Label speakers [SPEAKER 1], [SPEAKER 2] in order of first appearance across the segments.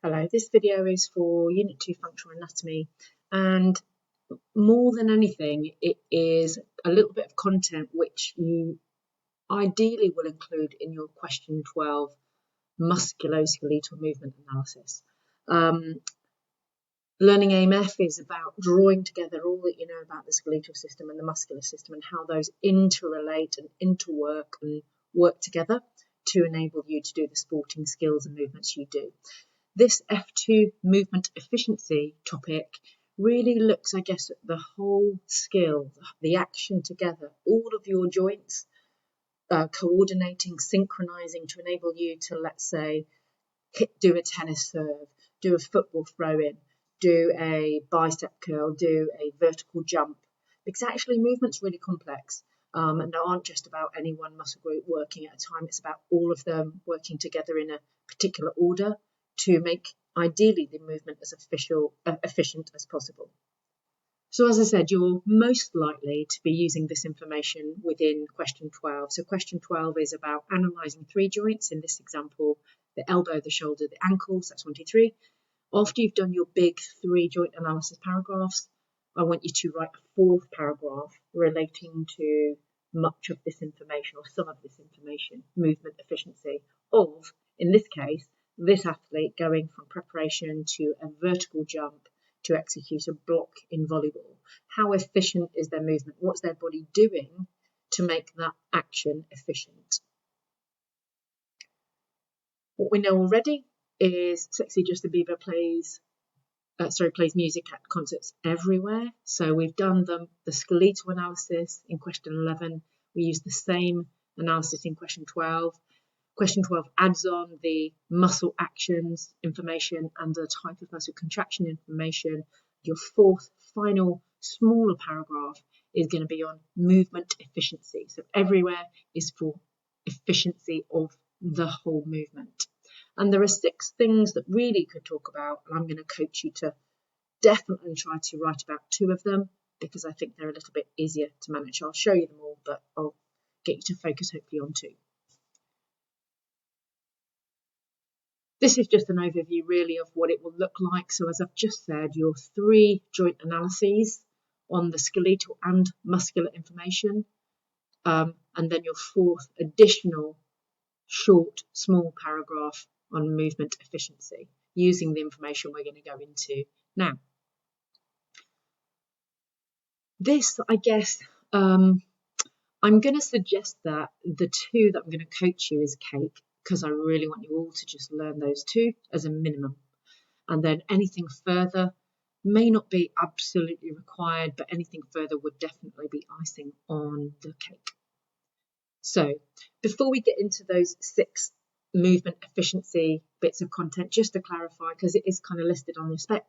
[SPEAKER 1] Hello, this video is for Unit 2 Functional Anatomy, and more than anything it is a little bit of content which you ideally will include in your question 12 musculoskeletal movement analysis. Learning AMF is about drawing together all that you know about the skeletal system and the muscular system and how those interrelate and interwork and work together to enable you to do the sporting skills and movements you do. This F2 movement efficiency topic really looks, I guess, at the whole skill, the action together, all of your joints coordinating, synchronizing to enable you to, let's say, do a tennis serve, do a football throw in, do a bicep curl, do a vertical jump, because actually movement's really complex. And they aren't just about any one muscle group working at a time, it's about all of them working together in a particular order to make ideally the movement as efficient as possible. So as I said, you're most likely to be using this information within question 12. So question 12 is about analysing 3 joints, in this example, the elbow, the shoulder, the ankle, so that's 23. After you've done your big 3 joint analysis paragraphs, I want you to write a 4th paragraph relating to much of this information or some of this information, movement efficiency of, in this case, this athlete going from preparation to a vertical jump to execute a block in volleyball. How efficient is their movement? What's their body doing to make that action efficient? What we know already is Sexy Just a Beaver plays music at concerts everywhere. So we've done the skeletal analysis in question 11. We use the same analysis in question 12. Question 12 adds on the muscle actions information and the type of muscle contraction information. Your 4th, final, smaller paragraph is going to be on movement efficiency. So everywhere is for efficiency of the whole movement. And there are 6 things that really could talk about, and I'm going to coach you to definitely try to write about 2 of them because I think they're a little bit easier to manage. I'll show you them all, but I'll get you to focus hopefully on 2. This is just an overview really of what it will look like. So as I've just said, your 3 joint analyses on the skeletal and muscular information, and then your 4th additional short, small paragraph on movement efficiency using the information we're going to go into now. This, I guess, I'm going to suggest that the 2 that I'm going to coach you is cake, because I really want you all to just learn those 2 as a minimum. And then anything further may not be absolutely required, but anything further would definitely be icing on the cake. So before we get into those 6 movement efficiency bits of content, just to clarify, because it is kind of listed on the spec,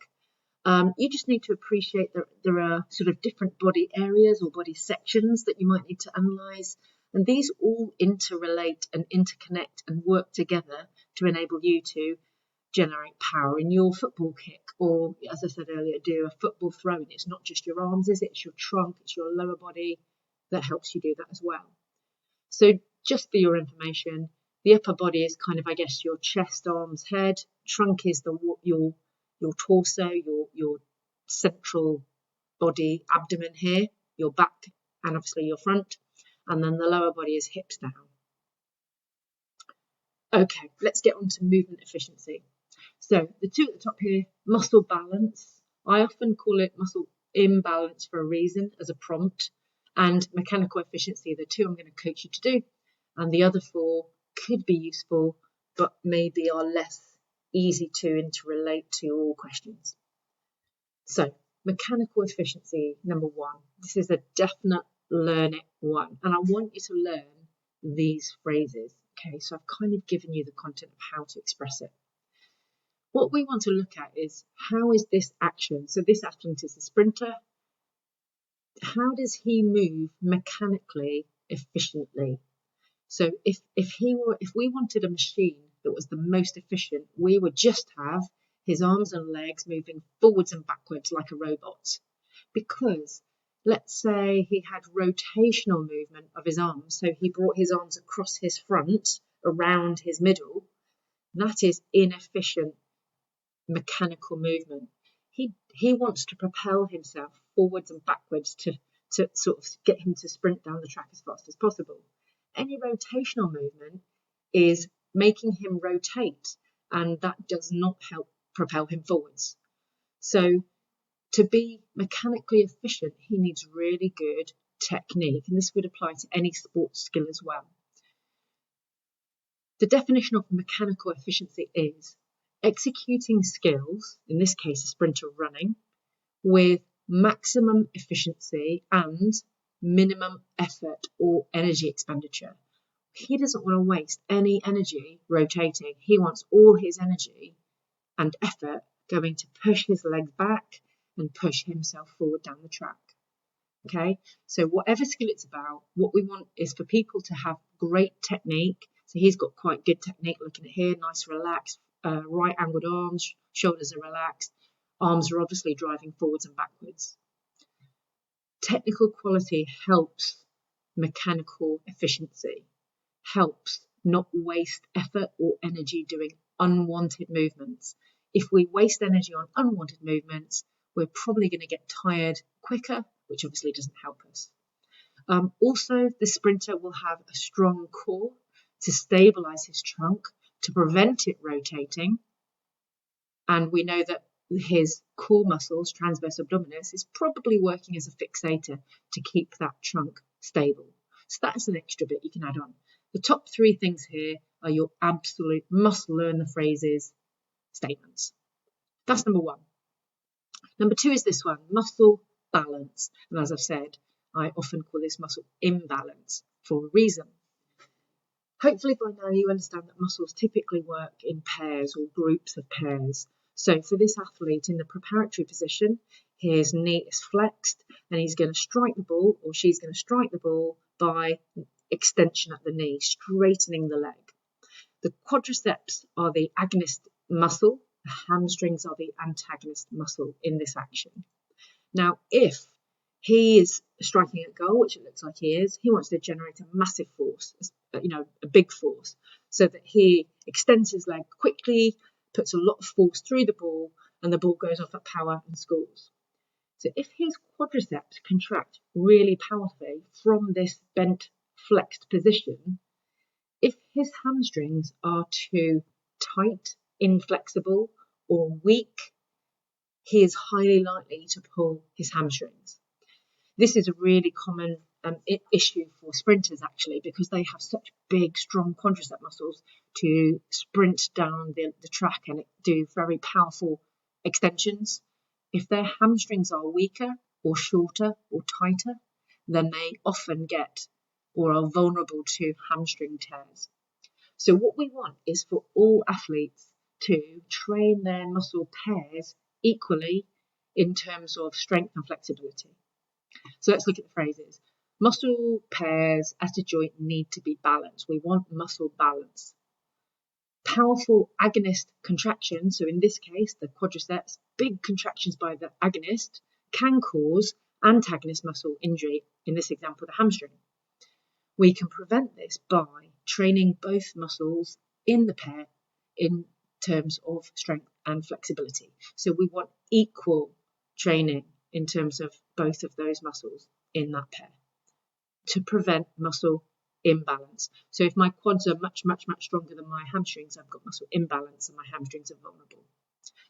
[SPEAKER 1] you just need to appreciate that there are sort of different body areas or body sections that you might need to analyse. And these all interrelate and interconnect and work together to enable you to generate power in your football kick, or, as I said earlier, do a football throw. And it's not just your arms, is it? It's your trunk, it's your lower body that helps you do that as well. So just for your information, the upper body is kind of, I guess, your chest, arms, head. Trunk is your torso, your central body, abdomen here, your back, and obviously your front. And then the lower body is hips down. Okay, let's get on to movement efficiency. So the 2 at the top here, muscle balance. I often call it muscle imbalance for a reason, as a prompt. And mechanical efficiency are the 2 I'm going to coach you to do. And the other 4 could be useful, but maybe are less easy to interrelate to all questions. So mechanical efficiency, number 1. This is a definite learn it one, and I want you to learn these phrases. Okay, so I've kind of given you the content of how to express it. What we want to look at is, how is this action? So this athlete is a sprinter. How does he move mechanically efficiently? So if we wanted a machine that was the most efficient, we would just have his arms and legs moving forwards and backwards like a robot. Because let's say he had rotational movement of his arms, so he brought his arms across his front, around his middle. That is inefficient mechanical movement. He wants to propel himself forwards and backwards to sort of get him to sprint down the track as fast as possible. Any rotational movement is making him rotate, and that does not help propel him forwards. So to be mechanically efficient, he needs really good technique, and this would apply to any sports skill as well. The definition of mechanical efficiency is executing skills, in this case a sprinter running, with maximum efficiency and minimum effort or energy expenditure. He doesn't want to waste any energy rotating. He wants all his energy and effort going to push his legs back and push himself forward down the track. Okay, so whatever skill it's about, what we want is for people to have great technique. So he's got quite good technique, looking at here, nice relaxed, right angled arms, shoulders are relaxed, arms are obviously driving forwards and backwards. Technical quality helps mechanical efficiency, helps not waste effort or energy doing unwanted movements. If we waste energy on unwanted movements, we're probably going to get tired quicker, which obviously doesn't help us. Also, the sprinter will have a strong core to stabilize his trunk, to prevent it rotating. And we know that his core muscles, transverse abdominis, is probably working as a fixator to keep that trunk stable. So that's an extra bit you can add on. The top three things here are your absolute must learn the phrases statements. That's number one. Number two is this one, muscle balance. And as I've said, I often call this muscle imbalance for a reason. Hopefully by now you understand that muscles typically work in pairs or groups of pairs. So for this athlete in the preparatory position, his knee is flexed and he's going to strike the ball, or she's going to strike the ball by extension at the knee, straightening the leg. The quadriceps are the agonist muscle, the hamstrings are the antagonist muscle in this action. Now, if he is striking at goal, which it looks like he is, he wants to generate a massive force, a big force, so that he extends his leg quickly, puts a lot of force through the ball, and the ball goes off at power and scores. So if his quadriceps contract really powerfully from this bent, flexed position, if his hamstrings are too tight, inflexible, or weak, he is highly likely to pull his hamstrings. This is a really common issue for sprinters, actually, because they have such big, strong quadricep muscles to sprint down the track and do very powerful extensions. If their hamstrings are weaker or shorter or tighter, then they often get or are vulnerable to hamstring tears. So what we want is for all athletes to train their muscle pairs equally in terms of strength and flexibility. So let's look at the phrases. Muscle pairs at a joint need to be balanced. We want muscle balance. Powerful agonist contraction, so in this case, the quadriceps, big contractions by the agonist can cause antagonist muscle injury, in this example, the hamstring. We can prevent this by training both muscles in the pair in terms of strength and flexibility. So we want equal training in terms of both of those muscles in that pair to prevent muscle imbalance. So if my quads are much, much, much stronger than my hamstrings, I've got muscle imbalance and my hamstrings are vulnerable.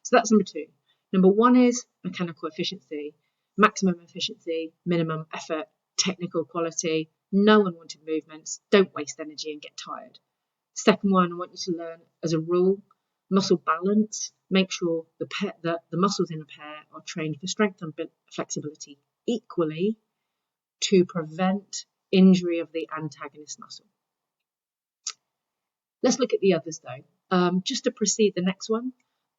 [SPEAKER 1] So that's number two. Number one is mechanical efficiency, maximum efficiency, minimum effort, technical quality, no unwanted movements, don't waste energy and get tired. Second one, I want you to learn as a rule, muscle balance. Make sure the muscles in a pair are trained for strength and flexibility equally to prevent injury of the antagonist muscle. Let's look at the others though. Just to precede the next one,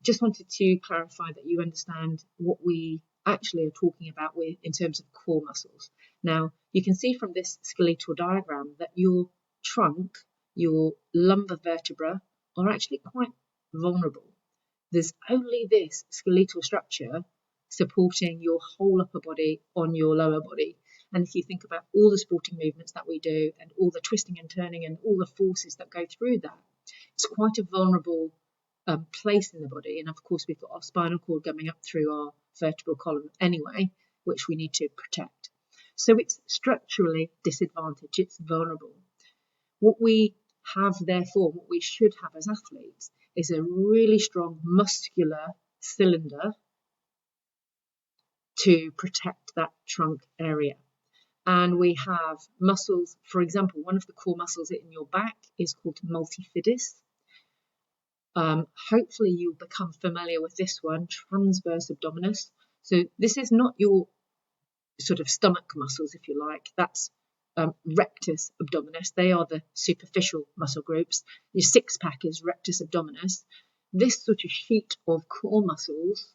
[SPEAKER 1] just wanted to clarify that you understand what we actually are talking about in terms of core muscles. Now, you can see from this skeletal diagram that your trunk, your lumbar vertebra, are actually quite vulnerable. There's only this skeletal structure supporting your whole upper body on your lower body. And if you think about all the sporting movements that we do and all the twisting and turning and all the forces that go through that, it's quite a vulnerable place in the body. And of course, we've got our spinal cord going up through our vertebral column anyway, which we need to protect. So it's structurally disadvantaged, it's vulnerable. What we have, therefore, what we should have as athletes is a really strong muscular cylinder to protect that trunk area. And we have muscles, for example, one of the core muscles in your back is called multifidus. Hopefully you'll become familiar with this one, transverse abdominis. So this is not your sort of stomach muscles, if you like. That's rectus abdominis. They are the superficial muscle groups. Your six pack is rectus abdominis. This sort of sheet of core muscles,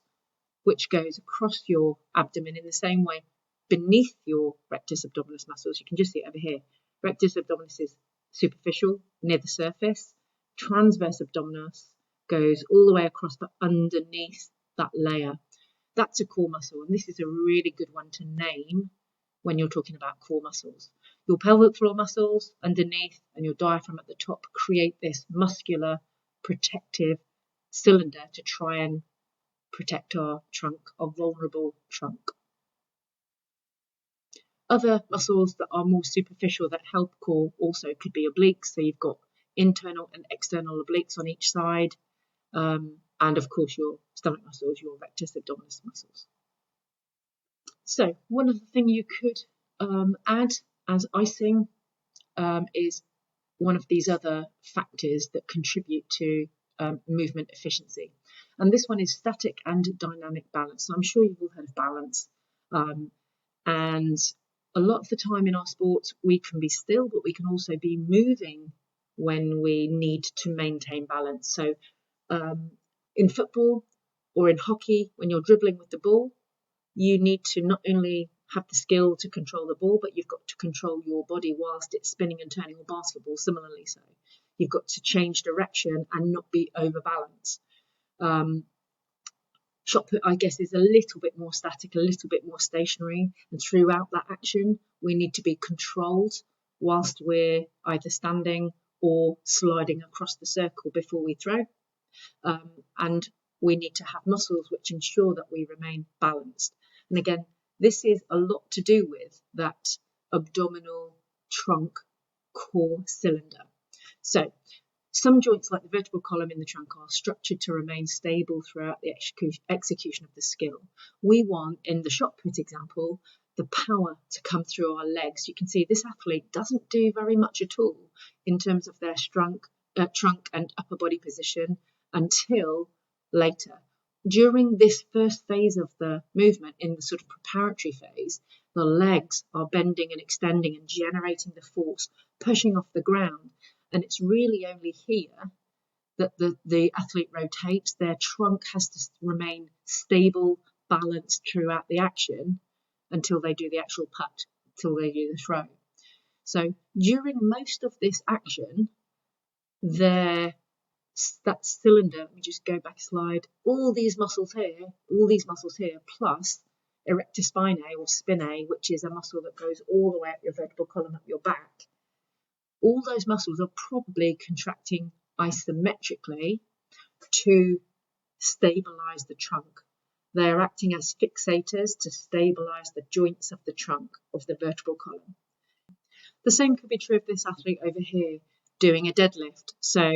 [SPEAKER 1] which goes across your abdomen in the same way beneath your rectus abdominis muscles. You can just see it over here. Rectus abdominis is superficial, near the surface. Transverse abdominis goes all the way across, but underneath that layer. That's a core muscle, and this is a really good one to name when you're talking about core muscles. Your pelvic floor muscles underneath and your diaphragm at the top create this muscular protective cylinder to try and protect our trunk, our vulnerable trunk. Other muscles that are more superficial that help core also could be obliques. So you've got internal and external obliques on each side. And of course your stomach muscles, your rectus abdominis muscles. So one of the things you could add as icing is one of these other factors that contribute to movement efficiency. And this one is static and dynamic balance. So I'm sure you've all heard of balance. And a lot of the time in our sports, we can be still, but we can also be moving when we need to maintain balance. So in football or in hockey, when you're dribbling with the ball, you need to not only have the skill to control the ball, but you've got to control your body whilst it's spinning and turning, or basketball similarly so. You've got to change direction and not be overbalanced. Shot put, I guess, is a little bit more static, a little bit more stationary, and throughout that action, we need to be controlled whilst we're either standing or sliding across the circle before we throw. And we need to have muscles which ensure that we remain balanced. And again, this is a lot to do with that abdominal trunk core cylinder. So some joints like the vertebral column in the trunk are structured to remain stable throughout the execution of the skill. We want, in the shot put example, the power to come through our legs. You can see this athlete doesn't do very much at all in terms of their trunk and upper body position until later. During this first phase of the movement, in the sort of preparatory phase, the legs are bending and extending and generating the force, pushing off the ground. And it's really only here that the athlete rotates. Their trunk has to remain stable, balanced throughout the action until they do the actual putt, until they do the throw. So during most of this action, that cylinder, let me just go back a slide, all these muscles here, plus erector spinae or spinae, which is a muscle that goes all the way up your vertebral column, up your back, all those muscles are probably contracting isometrically to stabilize the trunk. They're acting as fixators to stabilize the joints of the trunk of the vertebral column. The same could be true of this athlete over here doing a deadlift. So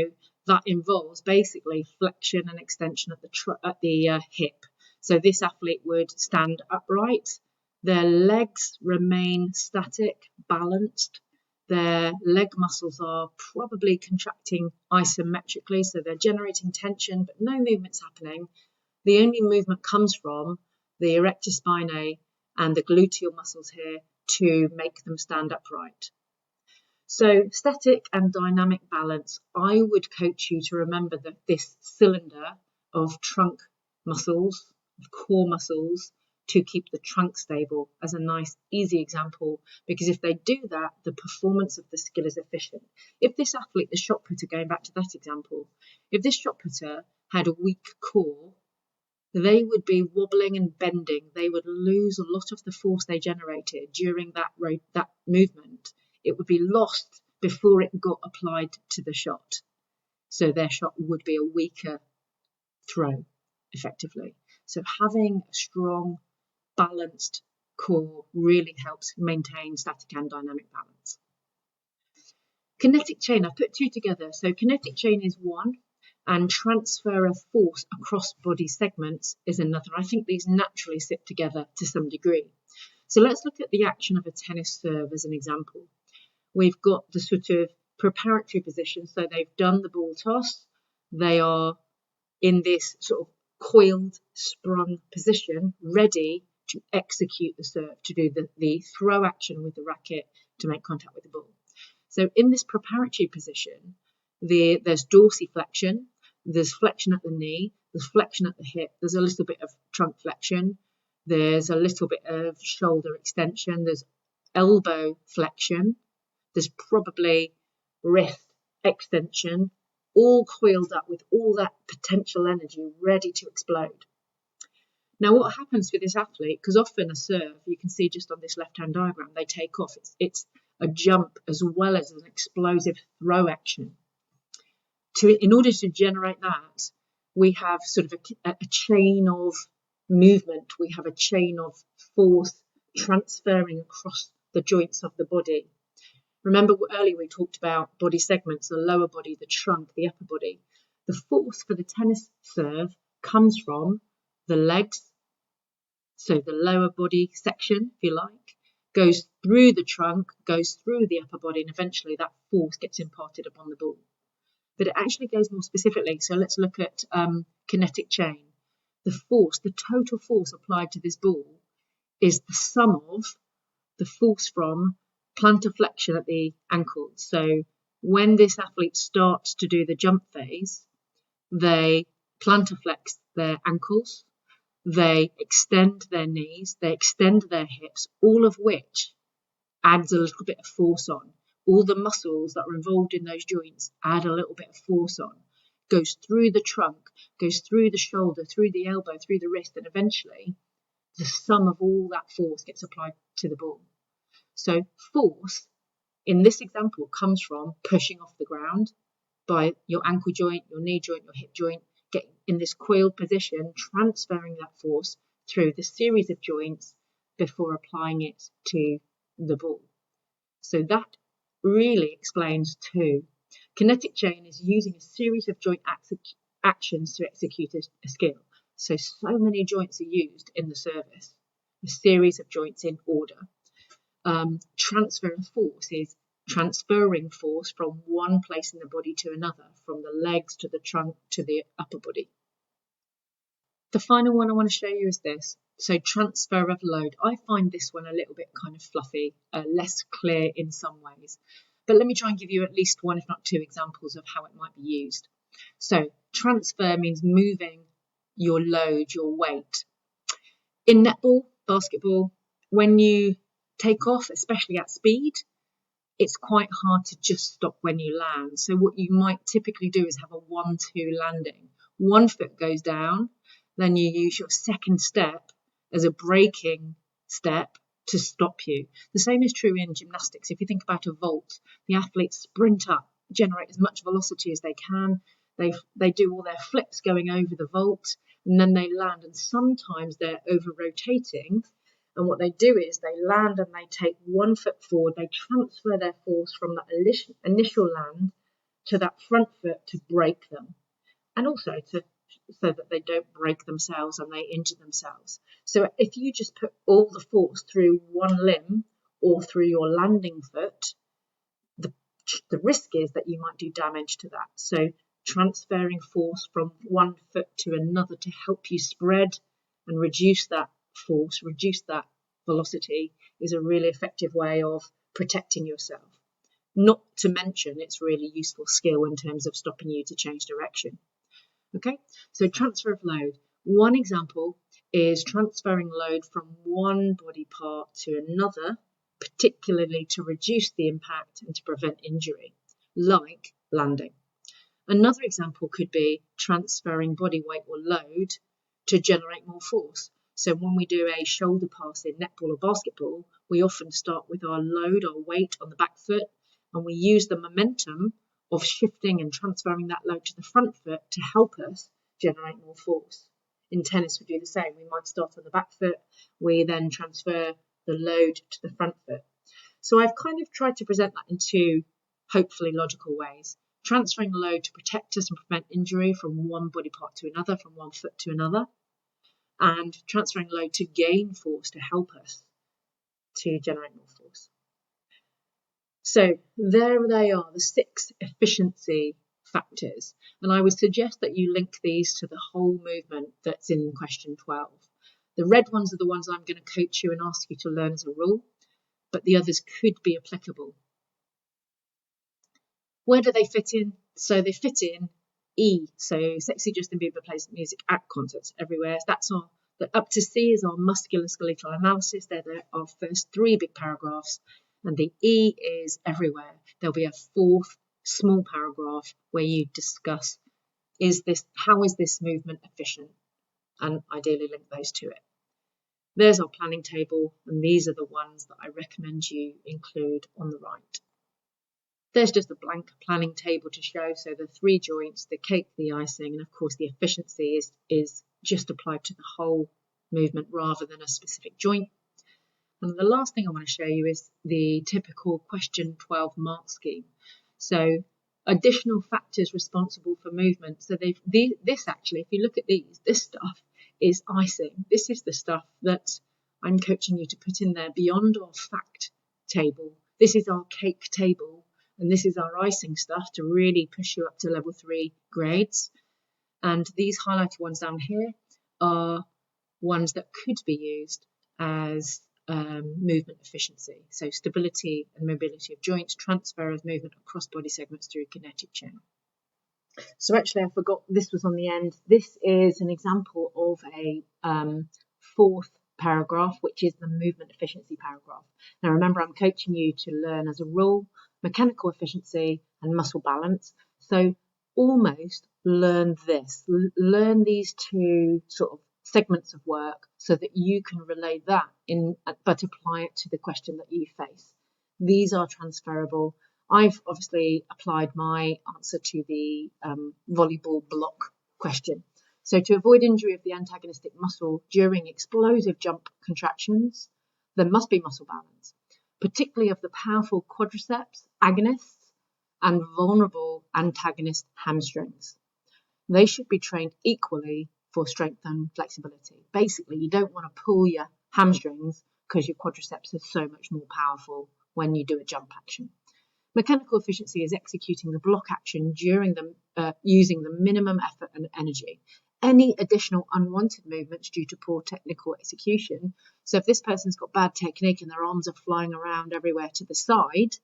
[SPEAKER 1] that involves basically flexion and extension at the hip. So this athlete would stand upright. Their legs remain static, balanced. Their leg muscles are probably contracting isometrically, so they're generating tension, but no movement's happening. The only movement comes from the erector spinae and the gluteal muscles here to make them stand upright. So static and dynamic balance, I would coach you to remember that this cylinder of trunk muscles, of core muscles, to keep the trunk stable as a nice, easy example, because if they do that, the performance of the skill is efficient. If this athlete, the shot putter, going back to that example, if this shot putter had a weak core, they would be wobbling and bending. They would lose a lot of the force they generated during that movement. It would be lost before it got applied to the shot. So their shot would be a weaker throw effectively. So having a strong, balanced core really helps maintain static and dynamic balance. Kinetic chain, I've put two together. So kinetic chain is one, and transfer of force across body segments is another. I think these naturally sit together to some degree. So let's look at the action of a tennis serve as an example. We've got the sort of preparatory position. So they've done the ball toss. They are in this sort of coiled, sprung position, ready to execute the serve, to do the throw action with the racket to make contact with the ball. So in this preparatory position, there's dorsiflexion, there's flexion at the knee, there's flexion at the hip, there's a little bit of trunk flexion, there's a little bit of shoulder extension, there's elbow flexion, there's probably wrist extension, all coiled up with all that potential energy ready to explode. Now, what happens with this athlete, because often a serve, you can see just on this left-hand diagram, they take off. It's a jump as well as an explosive throw action. In order to generate that, we have sort of a chain of movement. We have a chain of force transferring across the joints of the body. Remember earlier we talked about body segments, the lower body, the trunk, the upper body. The force for the tennis serve comes from the legs, so the lower body section, if you like, goes through the trunk, goes through the upper body, and eventually that force gets imparted upon the ball. But it actually goes more specifically. So let's look at kinetic chain. The force, the total force applied to this ball is the sum of the force from plantar flexion at the ankle. So when this athlete starts to do the jump phase, they plantar flex their ankles, they extend their knees, they extend their hips, all of which adds a little bit of force on. All the muscles that are involved in those joints add a little bit of force on. Goes through the trunk, goes through the shoulder, through the elbow, through the wrist, and eventually the sum of all that force gets applied to the ball. So force, in this example, comes from pushing off the ground by your ankle joint, your knee joint, your hip joint, getting in this coiled position, transferring that force through the series of joints before applying it to the ball. So that really explains two. Kinetic chain is using a series of joint actions to execute a skill. So many joints are used in the service, a series of joints in order. Transfer of force is transferring force from one place in the body to another, from the legs to the trunk to the upper body. The final one I want to show you is this. So transfer of load. I find this one a little bit kind of fluffy, less clear in some ways. But let me try and give you at least one, if not two, examples of how it might be used. So transfer means moving your load, your weight. In netball, basketball, when you take off, especially at speed, it's quite hard to just stop when you land. So what you might typically do is have a 1-2 landing. One foot goes down, then you use your second step as a braking step to stop you. The same is true in gymnastics. If you think about a vault, the athletes sprint up, generate as much velocity as they can. They do all their flips going over the vault, and then they land, and sometimes they're over rotating. And what they do is they land and they take 1 foot forward. They transfer their force from that initial land to that front foot to brake them, and also so that they don't break themselves and they injure themselves. So if you just put all the force through one limb or through your landing foot, the risk is that you might do damage to that. So transferring force from one foot to another to help you spread and reduce that force, reduce that velocity, is a really effective way of protecting yourself. Not to mention it's really useful skill in terms of stopping you to change direction. Okay, so transfer of load. One example is transferring load from one body part to another, particularly to reduce the impact and to prevent injury, like landing. Another example could be transferring body weight or load to generate more force. So when we do a shoulder pass in netball or basketball, we often start with our load, our weight on the back foot, and we use the momentum of shifting and transferring that load to the front foot to help us generate more force. In tennis, we do the same. We might start on the back foot, we then transfer the load to the front foot. So I've kind of tried to present that in two, hopefully logical ways. Transferring load to protect us and prevent injury from one body part to another, from one foot to another, and transferring load to gain force to help us to generate more force. So there they are, the 6 efficiency factors. And I would suggest that you link these to the whole movement that's in question 12. The red ones are the ones I'm going to coach you and ask you to learn as a rule, but the others could be applicable. Where do they fit in? So they fit in E. So Sexy Justin Bieber plays music at concerts everywhere. That's our, the up to C is our musculoskeletal analysis. They're our first 3 big paragraphs. And the E is everywhere. There'll be a 4th small paragraph where you discuss, how is this movement efficient? And ideally link those to it. There's our planning table, and these are the ones that I recommend you include on the right. There's just a blank planning table to show, so the 3 joints, the cake, the icing, and of course the efficiency is just applied to the whole movement rather than a specific joint. And the last thing I want to show you is the typical question 12 mark scheme. So additional factors responsible for movement. So this actually, if you look at these, this stuff is icing. This is the stuff that I'm coaching you to put in there beyond our fact table. This is our cake table, and this is our icing stuff to really push you up to level 3 grades. And these highlighted ones down here are ones that could be used as movement efficiency. So stability and mobility of joints, transfer of movement across body segments through kinetic chain. So actually I forgot this was on the end. This is an example of a 4th paragraph, which is the movement efficiency paragraph. Now remember, I'm coaching you to learn as a rule, mechanical efficiency and muscle balance. So almost learn this, learn these 2 sort of segments of work so that you can relay that in, but apply it to the question that you face. These are transferable. I've obviously applied my answer to the volleyball block question. So to avoid injury of the antagonistic muscle during explosive jump contractions, there must be muscle balance, particularly of the powerful quadriceps agonists and vulnerable antagonist hamstrings. They should be trained equally for strength and flexibility. Basically, you don't want to pull your hamstrings because your quadriceps are so much more powerful when you do a jump action. Mechanical efficiency is executing the block action during using the minimum effort and energy. Any additional unwanted movements due to poor technical execution. So if this person's got bad technique and their arms are flying around everywhere to the side,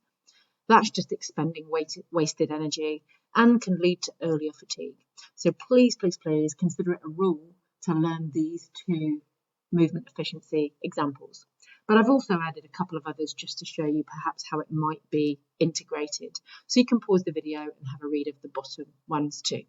[SPEAKER 1] that's just expending wasted energy and can lead to earlier fatigue. So please, please, please consider it a rule to learn these 2 movement efficiency examples. But I've also added a couple of others just to show you perhaps how it might be integrated. So you can pause the video and have a read of the bottom ones too.